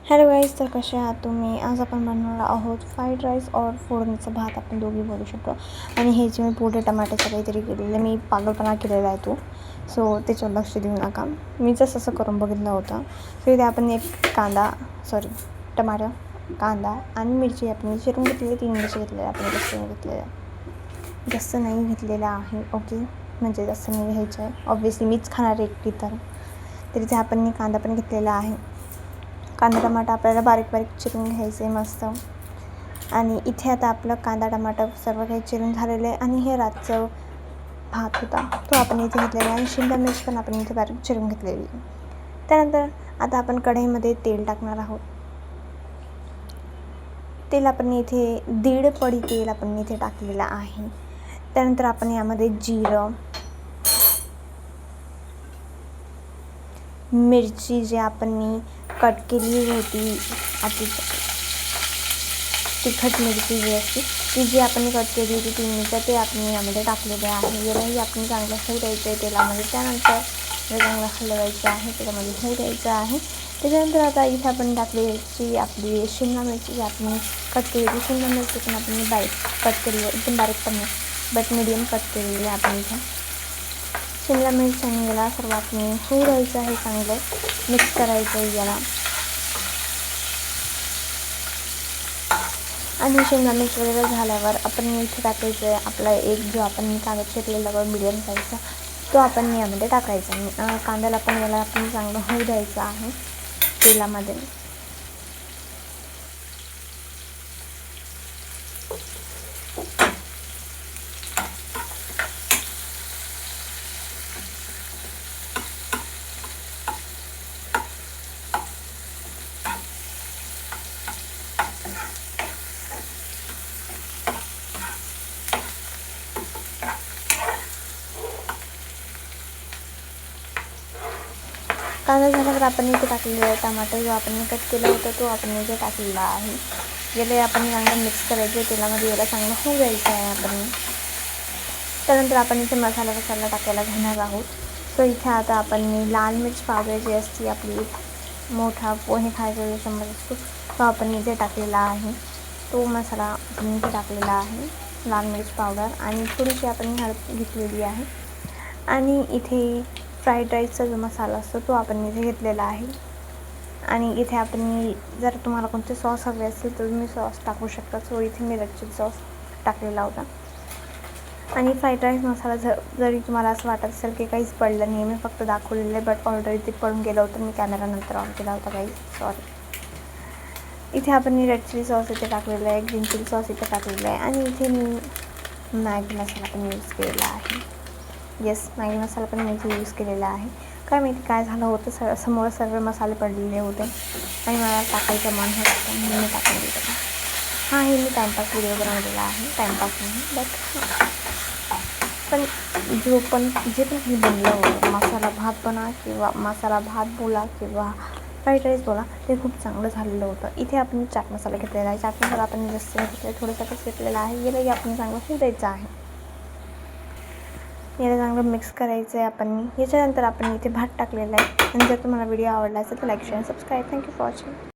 Hello guys, तर कसे आहात तुम्ही? आज आपण बनवणार आहोत फ्राईड राईस और फोडणीचा भात, आपण दोघी बोलू शकतो. आणि हे जे मी पोटे टमाट्याचं काहीतरी केलेलं, मी पागलपणा केलेला आहे तो, सो त्याच्यावर लक्ष देऊ नका. मी जसं असं करून बघितलं होतं. सो इथे आपण एक टमाटर, कांदा आणि मिरची आपण चिरून घेतलेली, 3 मिरची घेतलेल्या आपण जास्त नाही घेतलेलं आहे. ओके, म्हणजे जास्त नाही घ्यायचं आहे. ऑब्व्हियसली मीच खाणार एकटी, तर इथे आपण कांदा पण घेतलेला आहे. कांदा टमाटर आपल्याला बारीक बारीक चिरून घ्यायचं आहे मस्त. आणि इथे आता आपलं कांदा टमाटर सर्व काही चिरून झालेलं आहे. आणि हे रातचं भात होता तो आपण इथे घेतलेला आहे. आणि शिमला मिर्च पण आपण इथे बारीक चिरून घेतलेली आहे. त्यानंतर आता आपण कढईमध्ये तेल टाकणार आहोत. तेल आपण इथे 1.5 पडी तेल आपण इथे टाकलेलं आहे. त्यानंतर आपण यामध्ये जिरं, मिरची जे आपण कट केली होती, आपली तिखट मिरची जी असते ती जी आपण कट केली होती 3 मिरच्या, ते आपण यामध्ये टाकलेले आहे. यालाही आपण चांगलं होऊ द्यायचं आहे तेलामध्ये. त्यानंतर चांगलं हलवायचं आहे, त्याच्यामध्ये होऊ द्यायचं आहे. त्याच्यानंतर आता इथे आपण टाकलेली आपली शिमला मिरची जी आपण कट केली होती, शिमला मिरची पण आपण बारीक कट केली आहे, एकदम बारीक पण नाही बट मीडियम कट केलेली आहे आपण इथे. शिमला मिरच आणि याला सर्व आपण होऊ द्यायचं आहे, चांगलं मिक्स करायचं आहे याला. आणि शिमला मिर्च वगैरे झाल्यावर आपण इथे टाकायचं आहे आपला एक जो आपण कांदा चिरलेला व मीडियम साईजचा, तो आपण यामध्ये टाकायचा. कांद्याला पण याला आपण चांगलं होऊ द्यायचं आहे तेलामध्ये. कांदा झाल्यावर आपण इथे टाकलेला आहे टमाटर, जो आपण कट केला होता तो आपण इथे टाकलेला आहे. याला आपण चांगलं मिक्स करायचं आहे तेलामध्ये, याला चांगलं होऊ द्यायचं आहे आपण. त्यानंतर आपण इथे मसाला टाकायला घेणार आहोत. सो इथे आता आपण लाल मिर्च पावडर जी असते आपली, मोठा पोहे खायचा जो चम्मच असतो तो आपण इथे टाकलेला आहे. तो मसाला आपण इथे टाकलेला आहे, लाल मिर्च पावडर. आणि थोडीशी आपण हळद घेतलेली आहे. आणि इथे फ्राईड राईसचा जो मसाला असतो तो आपण इथे घेतलेला आहे. आणि इथे आपण जर तुम्हाला कोणते सॉस हवे असेल तर तुम्ही सॉस टाकू शकता. सो इथे मी रेड चिली सॉस टाकलेला होता. आणि फ्राईड राईस मसाला जरी तुम्हाला असं वाटत असेल की काहीच पडलं नाही, मी फक्त दाखवलेलं आहे, बट ऑलरेडी ते पडून गेलं होतं, मी कॅमेरा नंतर ऑन केला होता काही, सॉरी. इथे आपण रेड चिली सॉस इथे टाकलेला आहे, ग्रीन चिली सॉस इथे टाकलेला आहे. आणि इथे मी मॅगी मसाला पण यूज केलेला आहे. येस, मॅगी मसाला पण मी इथे यूज केलेला आहे. काय माहिती काय झालं होतं, समोर सर्व मसाले पडलेले होते आणि मला टाकायचं मन होत होतं म्हणून मी टाकून दिलं. हे मी टाईमपास व्हिडिओ बनवलेला आहे, टाईमपास नाही बट पण जे पण काही बनलं होतं, मसाला भात म्हणा किंवा मसाला भात बोला किंवा फ्राईड राईस बोला, ते खूप चांगलं झालेलं होतं. इथे आपण चाट मसाला घेतलेला आहे. चाट मसाला आपण जास्त घेतलेला, थोडंसं घेतलेला आहे. यालाही आपण चांगलं होऊ द्यायचं आहे. याला चांगलं मिक्स करायचं आहे आपण. याच्यानंतर आपण इथे भात टाकलेला आहे. आणि जर तुम्हाला व्हिडिओ आवडला असेल तर like, share, subscribe. Thank you for watching.